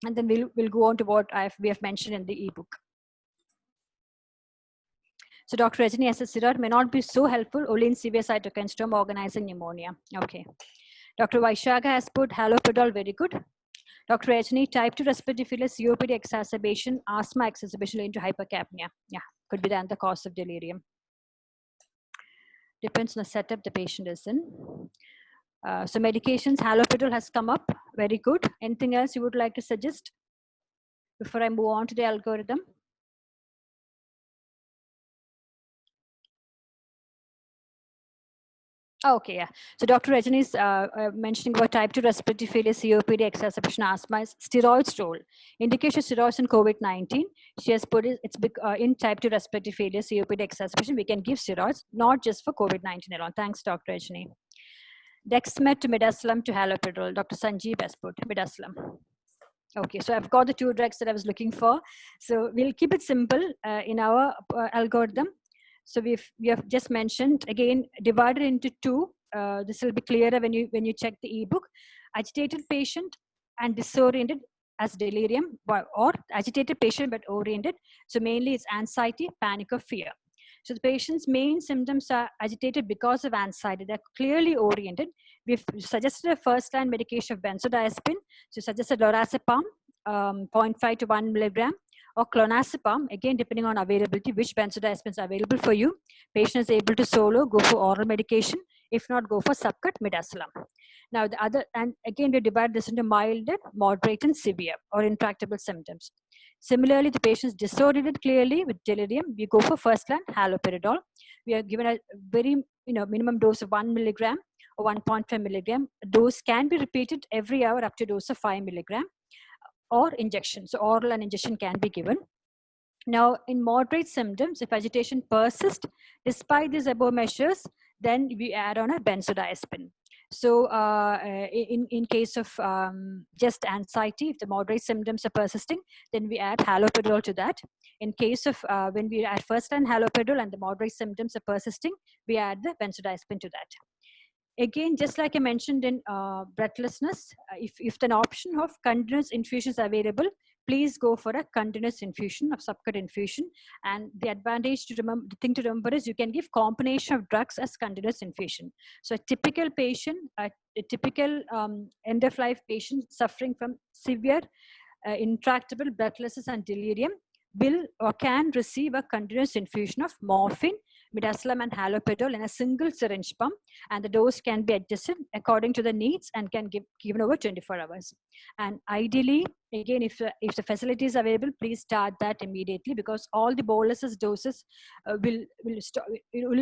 And then we'll go on to what we have mentioned in the ebook. So Dr. Rajani says steroid may not be so helpful only in severe cytokine storm organizing pneumonia. Okay. Dr. Vaishakha has put haloperidol, very good. Dr. Rajani, type 2 respiratory failure, COPD exacerbation, asthma exacerbation into hypercapnia. Yeah, could be the cause of delirium. Depends on the setup the patient is in. So medications, haloperidol has come up, very good. Anything else you would like to suggest before I move on to the algorithm? Okay, yeah. So Dr. Rajani is mentioning about type 2 respiratory failure, COPD, exacerbation, asthma, steroids role. Indication steroids in COVID-19. She has put it, it's in type 2 respiratory failure, COPD, exacerbation, we can give steroids, not just for COVID-19 alone. Thanks, Dr. Rajani. Dexmet to midazolam to haloperidol. Dr. Sanjeev has put midazolam. Okay, so I've got the 2 drugs that I was looking for. So we'll keep it simple in our algorithm. So we have just mentioned, again, divided into 2. This will be clearer when you check the ebook. agitated patient and disoriented as delirium, or agitated patient but oriented. So mainly it's anxiety, panic, or fear. So the patient's main symptoms are agitated because of anxiety. They're clearly oriented. We've suggested a first-line medication of benzodiazepine. So suggested lorazepam, 0.5 to 1 milligram, or clonazepam, again depending on availability, which benzodiazepines are available for you. Patient is able to solo, go for oral medication. If not, go for subcut midazolam. Now the other, and again we divide this into mild, moderate, and severe or intractable symptoms. Similarly, the patient is disoriented clearly with delirium. We go for first line haloperidol. We are given a very minimum dose of 1 milligram or 1.5 milligram. Dose can be repeated every hour up to a dose of 5 milligram, or injection. So oral and injection can be given. Now, in moderate symptoms, if agitation persists despite these above measures, then we add on a benzodiazepine. So in case of just anxiety, if the moderate symptoms are persisting, then we add haloperidol to that. In case of when we add first line haloperidol and the moderate symptoms are persisting, we add the benzodiazepine to that. Again, just like I mentioned in breathlessness, if an option of continuous infusion is available, please go for a continuous infusion of subcut infusion. And the advantage to remember, the thing to remember is you can give combination of drugs as continuous infusion. So a typical patient, a typical end of life patient suffering from severe intractable breathlessness and delirium will or can receive a continuous infusion of morphine, midazolam, and haloperidol in a single syringe pump, and the dose can be adjusted according to the needs and can be given over 24 hours. And ideally, again, if the facility is available, please start that immediately, because all the boluses doses will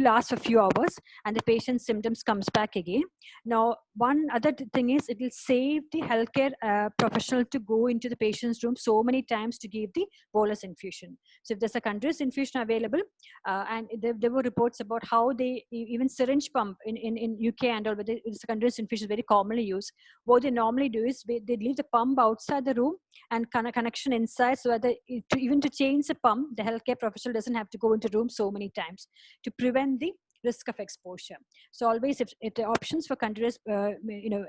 last for a few hours and the patient's symptoms comes back again. Now, one other thing is it will save the healthcare professional to go into the patient's room so many times to give the bolus infusion. So if there's a continuous infusion available, and there were reports about how they even syringe pump in UK and all, but it's a continuous infusion very commonly used. What they normally do is they leave the pump outside the room and connection inside, so that even to change the pump, the healthcare professional doesn't have to go into room so many times to prevent the risk of exposure. So always, if the options for continuous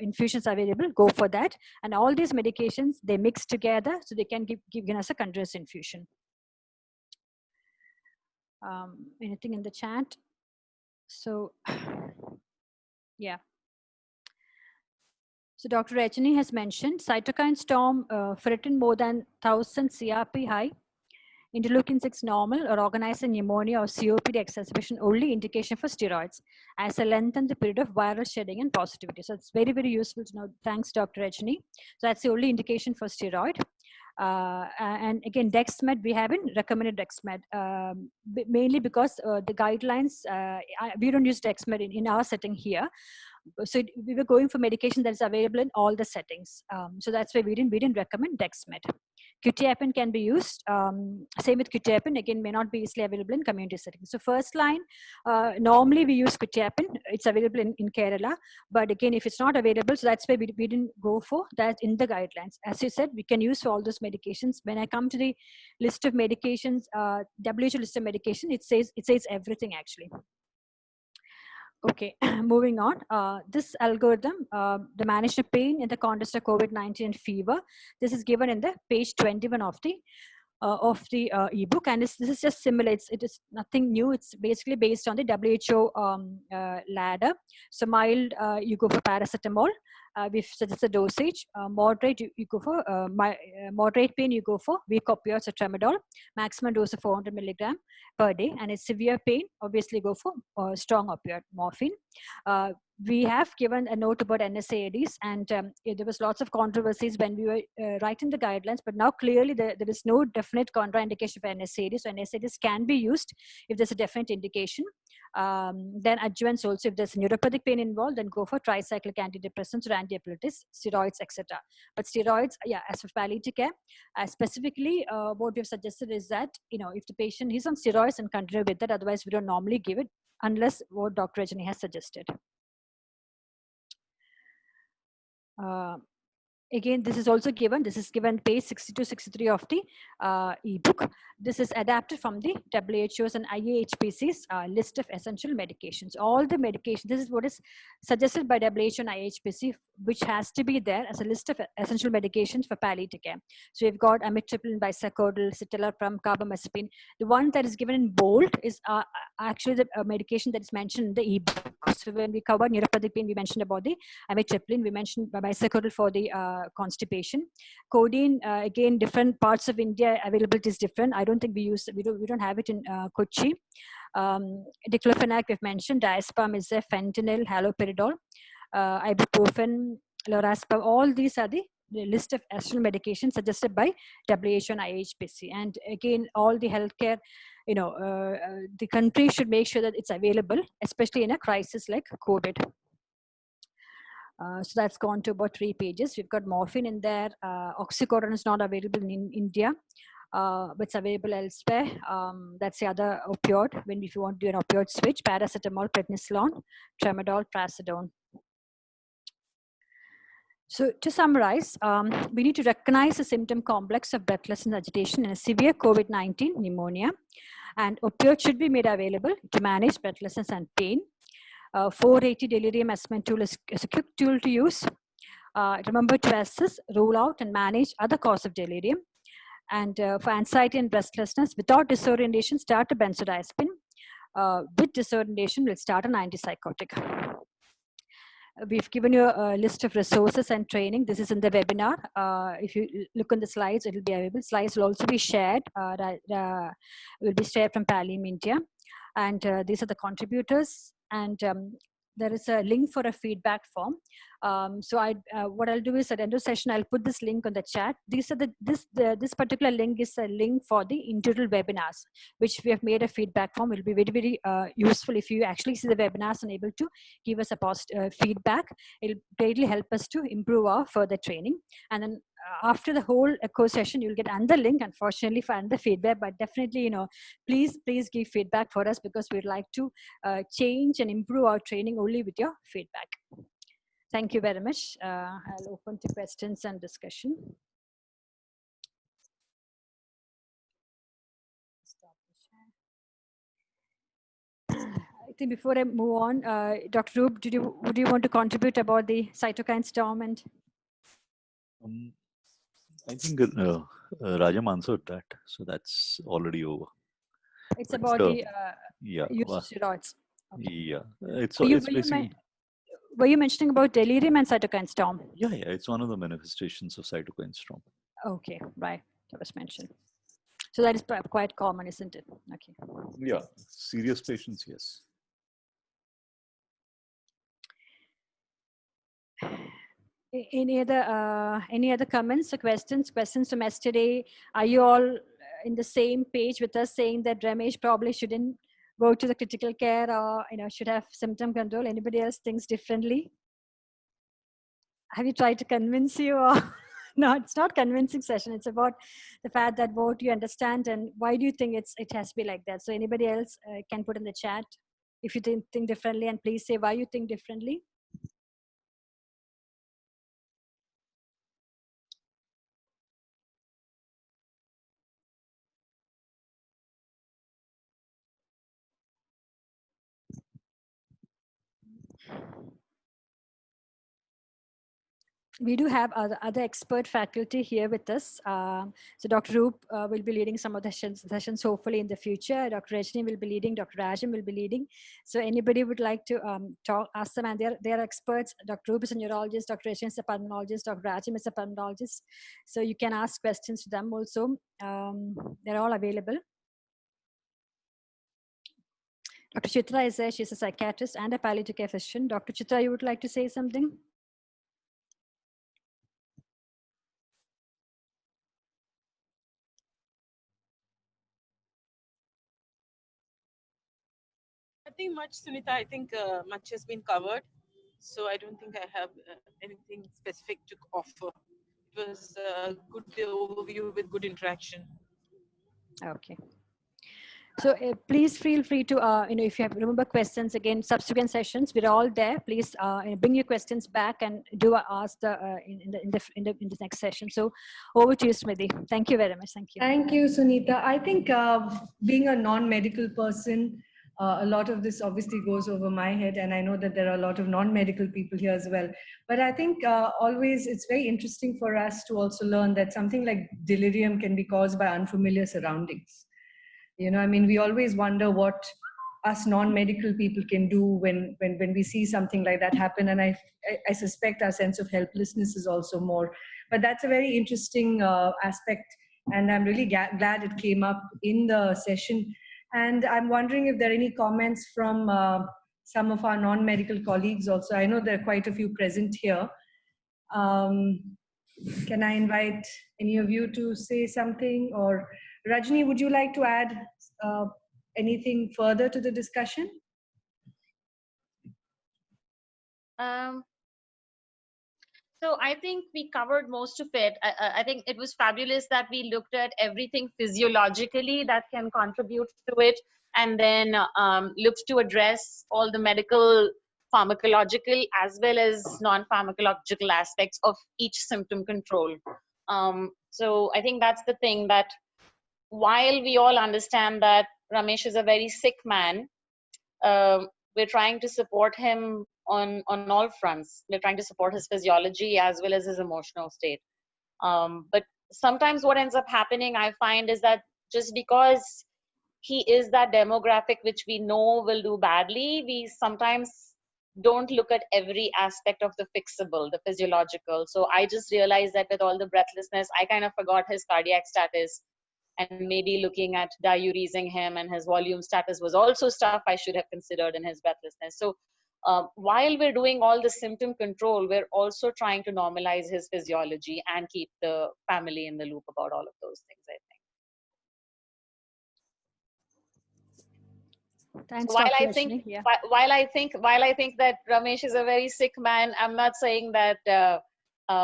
infusions are available, go for that. And all these medications, they mix together so they can give us a continuous infusion. Anything in the chat? So yeah. So Dr. Rajani has mentioned cytokine storm, ferritin more than 1000 CRP high, interleukin 6 normal, or organized pneumonia or COPD exacerbation only indication for steroids as a lengthen the period of viral shedding and positivity. So it's very, very useful to know. Thanks, Dr. Rajani. So that's the only indication for steroid. And again, Dexmed, we haven't recommended Dexmed, mainly because the guidelines, we don't use Dexmed in our setting here. So we were going for medication that is available in all the settings. So that's why we didn't recommend Dexmed. Quetiapine can be used. Same with quetiapine, again, may not be easily available in community settings. So first line, normally we use quetiapine. It's available in Kerala. But again, if it's not available, so that's why we didn't go for that in the guidelines. As you said, we can use all those medications. When I come to the list of medications, WHO list of medication, it says everything actually. Okay, moving on. This algorithm, the management of pain in the context of COVID-19 and fever, this is given in the page 21 of the ebook, and this is just similar. It is nothing new. It's basically based on the WHO ladder. So mild, you go for paracetamol. We've suggested dosage. Moderate, you go for moderate pain, you go for weak opioids or tramadol. Maximum dose of 400 milligram per day. And it's severe pain, obviously go for strong opioid, morphine. We have given a note about NSAIDs, and there was lots of controversies when we were writing the guidelines, but now clearly there is no definite contraindication for NSAIDs. So NSAIDs can be used if there's a definite indication. Then adjuvants also, if there's neuropathic pain involved, then go for tricyclic antidepressants or antiepileptics, steroids, etc. But steroids, yeah, as for palliative care, specifically what we've suggested is that, if the patient is on steroids and continue with that, otherwise we don't normally give it unless what Dr. Rajani has suggested. Again, this is also given. This is given page 62, 63 of the ebook. This is adapted from the WHO's and IAHPC's list of essential medications. All the medications, this is what is suggested by WHO and IAHPC, which has to be there as a list of essential medications for palliative care. So we've got amitriptyline, bisacodyl, citalopram, carbamazepine. The one that is given in bold is actually the medication that is mentioned in the ebook. So when we covered neuropathic pain, we mentioned about the amitriptyline, we mentioned bisacodyl for the constipation. Codeine, again, different parts of India availability is different. I don't think we don't have it in Kochi. Diclofenac we've mentioned, diazepam is there, fentanyl, haloperidol, ibuprofen, lorazepam. All these are the list of essential medications suggested by WHO and IHPC. And again, all the healthcare, the country should make sure that it's available, especially in a crisis like COVID. So that's gone to about 3 pages. We've got morphine in there. Oxycodone is not available in India, but it's available elsewhere. That's the other opioid. If you want to do an opioid switch, paracetamol, prednisolone, tramadol, trazodone. So to summarize, we need to recognize the symptom complex of breathlessness and agitation in a severe COVID-19 pneumonia, and opioid should be made available to manage breathlessness and pain. 480 delirium assessment tool is a quick tool to use. Remember to assess, rule out, and manage other causes of delirium. And for anxiety and breathlessness, without disorientation, start a benzodiazepine. With disorientation, we'll start an antipsychotic. We've given you a list of resources and training. This is in the webinar. If you look on the slides, it will be available. Slides will also be shared. Will be shared from Palli India. And these are the contributors. And there is a link for a feedback form. So what I'll do is at the end of the session, I'll put this link on the chat. This particular link is a link for the individual webinars, which we have made a feedback form. It will be very, very useful if you actually see the webinars and able to give us a feedback. It'll greatly help us to improve our further training. And then after the whole ECHO session, you'll get another link, unfortunately, for another feedback, but definitely, please give feedback for us, because we'd like to change and improve our training only with your feedback. Thank you very much. I'll open to questions and discussion. I think before I move on, Dr. Roop, would you want to contribute about the cytokine storm? And I think Rajam answered that, so that's already over. It's about the use of steroids. Okay. Yeah, it's basically. Were you mentioning about delirium and cytokine storm? Yeah, it's one of the manifestations of cytokine storm. Okay, right. That was mentioned. So that is quite common, isn't it? Okay. Yeah, serious patients, yes. Any other comments or questions from yesterday? Are you all in the same page with us, saying that Ramesh probably shouldn't go to the critical care, or should have symptom control? Anybody else thinks differently? Have you tried to convince you, or no? It's not convincing session. It's about the fact that what you understand and why do you think it has to be like that. So anybody else can put in the chat if you think differently, and please say why you think differently. We do have other expert faculty here with us. So Dr. Roop will be leading some of the sessions hopefully in the future. Dr. Rajni will be leading, Dr. Rajam will be leading. So anybody would like to ask them, and they're experts. Dr. Roop is a neurologist, Dr. Rajni is a pulmonologist, Dr. Rajam is a pulmonologist. So you can ask questions to them also. They're all available. Dr. Chitra is there. She's a psychiatrist and a palliative care physician. Dr. Chitra, you would like to say something? Nothing much, Sunitha. I think much has been covered. So I don't think I have anything specific to offer. It was a good overview with good interaction. Okay. So please feel free to, if you have remember questions again, subsequent sessions, we're all there. Please bring your questions back and do ask in the next session. So over to you, Smriti. Thank you very much. Thank you. Thank you, Sunitha. I think being a non-medical person, a lot of this obviously goes over my head, and I know that there are a lot of non-medical people here as well. But I think always it's very interesting for us to also learn that something like delirium can be caused by unfamiliar surroundings. I mean, we always wonder what us non-medical people can do when we see something like that happen. And I suspect our sense of helplessness is also more. But that's a very interesting aspect. And I'm really glad it came up in the session. And I'm wondering if there are any comments from some of our non-medical colleagues also. I know there are quite a few present here. Can I invite any of you to say something? Or Rajni, would you like to add anything further to the discussion? So I think we covered most of it. I think it was fabulous that we looked at everything physiologically that can contribute to it, and then looked to address all the medical, pharmacological, as well as non-pharmacological aspects of each symptom control. So I think that's the thing, that while we all understand that Ramesh is a very sick man, we're trying to support him on all fronts. We're trying to support his physiology as well as his emotional state. But sometimes what ends up happening, I find, is that just because he is that demographic which we know will do badly, we sometimes don't look at every aspect of the fixable, the physiological. So I just realized that with all the breathlessness, I kind of forgot his cardiac status, and maybe looking at diuresing him, and his volume status was also stuff I should have considered in his breathlessness. So while we're doing all the symptom control, we're also trying to normalize his physiology and keep the family in the loop about all of those things, I think. Thanks, So while I think that Ramesh is a very sick man, I'm not saying that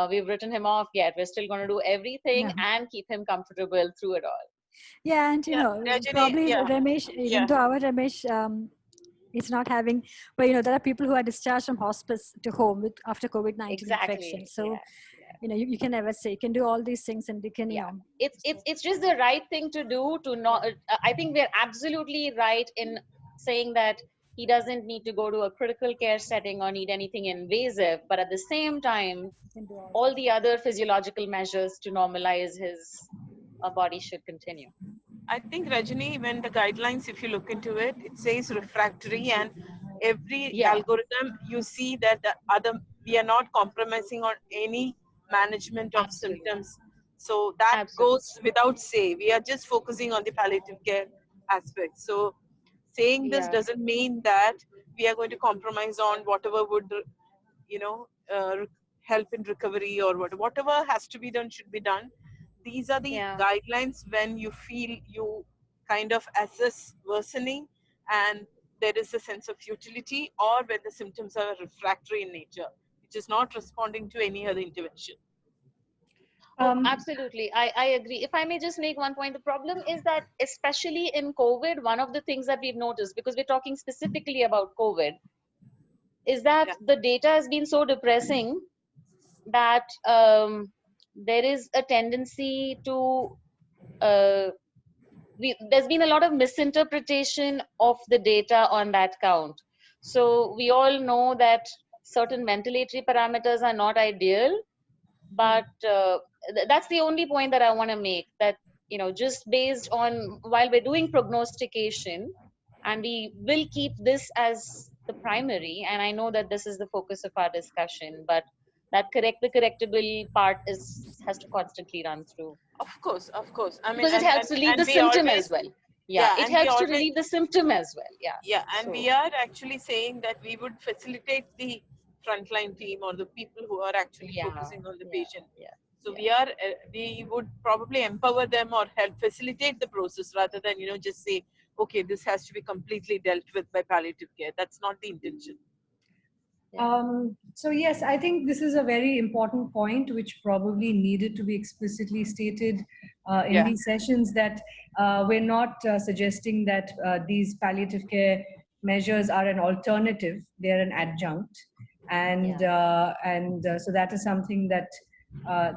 we've written him off yet. We're still going to do everything and keep him comfortable through it all. Yeah, and probably Ramesh, even though our Ramesh is not having, but there are people who are discharged from hospice to home after COVID-19 infection. So you can never say. You can do all these things, and you can it's just the right thing to do. To not, I think we're absolutely right in saying that he doesn't need to go to a critical care setting or need anything invasive, but at the same time, all the other physiological measures to normalize his body should continue. I think, Rajani, when the guidelines, if you look into it, it says refractory, and every algorithm, you see that we are not compromising on any management of symptoms. So that goes without say. We are just focusing on the palliative care aspect. So saying this doesn't mean that we are going to compromise on whatever would, help in recovery, or whatever has to be done should be done. These are the guidelines when you feel you kind of assess worsening and there is a sense of futility, or when the symptoms are refractory in nature, which is not responding to any other intervention. Absolutely. I agree. If I may just make one point, the problem is that especially in COVID, one of the things that we've noticed, because we're talking specifically about COVID, is that the data has been so depressing that there is a tendency to there's been a lot of misinterpretation of the data on that count. So we all know that certain ventilatory parameters are not ideal, but that's the only point that I want to make, that just based on, while we're doing prognostication, and we will keep this as the primary, and I know that this is the focus of our discussion, but that the correctable part has to constantly run through. Of course. I mean, because it helps relieve the symptom as well. It helps to relieve the symptom as well. And we are actually saying that we would facilitate the frontline team or the people who are actually focusing on the patient. So we would probably empower them or help facilitate the process, rather than just say, okay, this has to be completely dealt with by palliative care. That's not the intention. So yes, I think this is a very important point which probably needed to be explicitly stated in these sessions that we're not suggesting that these palliative care measures are an alternative; they're an adjunct, and so that is something that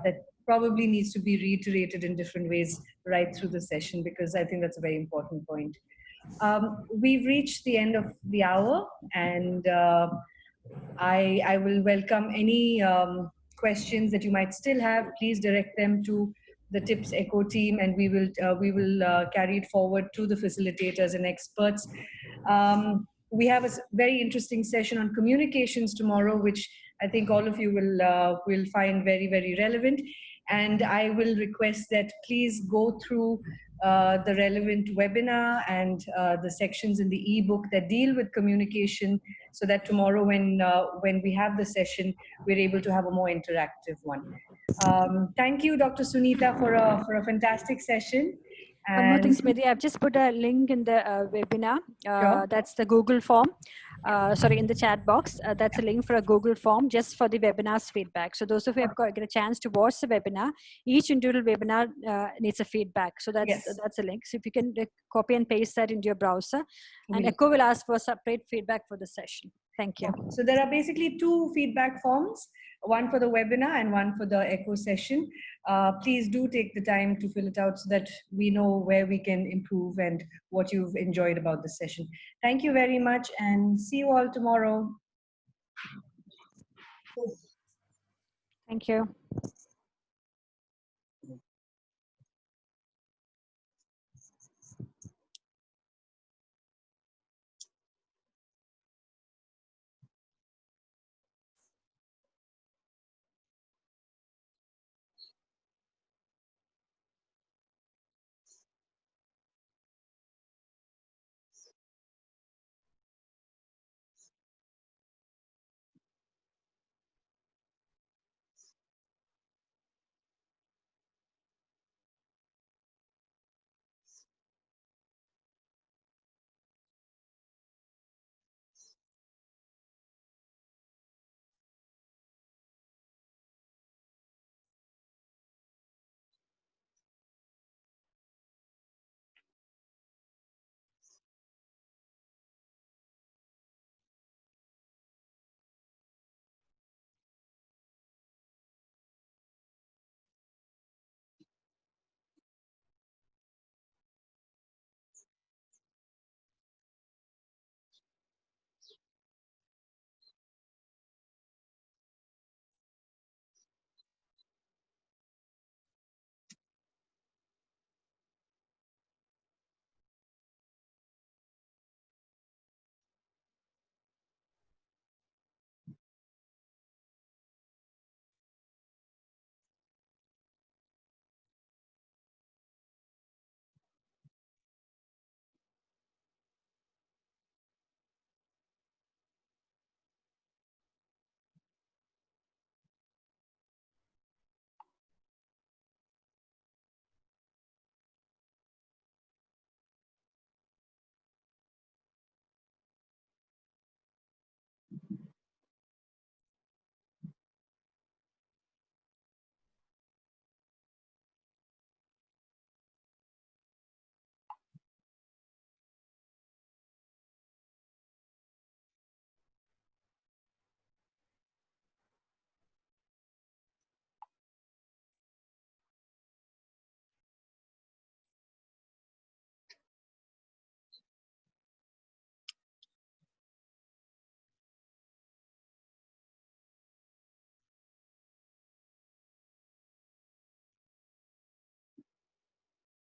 that probably needs to be reiterated in different ways right through the session, because I think that's a very important point. We've reached the end of the hour, and I will welcome any questions that you might still have. Please direct them to the TIPS ECHO team, and we will carry it forward to the facilitators and experts. We have a very interesting session on communications tomorrow, which I think all of you will find very, very relevant. And I will request that please go through the relevant webinar and the sections in the ebook that deal with communication, so that tomorrow when we have the session, we're able to have a more interactive one. Thank you, Dr. Sunitha, for a fantastic session. One more thing, Smriti, I've just put a link in the webinar. Sure. That's the Google form. Sorry, in the chat box. That's a link for a Google form just for the webinar's feedback. So those of you who have get a chance to watch the webinar, each individual webinar needs a feedback. So that's a link. So if you can copy and paste that into your browser, and ECHO will ask for separate feedback for the session. Thank you. So there are basically 2 feedback forms, one for the webinar and one for the ECHO session. Please do take the time to fill it out so that we know where we can improve and what you've enjoyed about the session. Thank you very much, and see you all tomorrow. Thank you.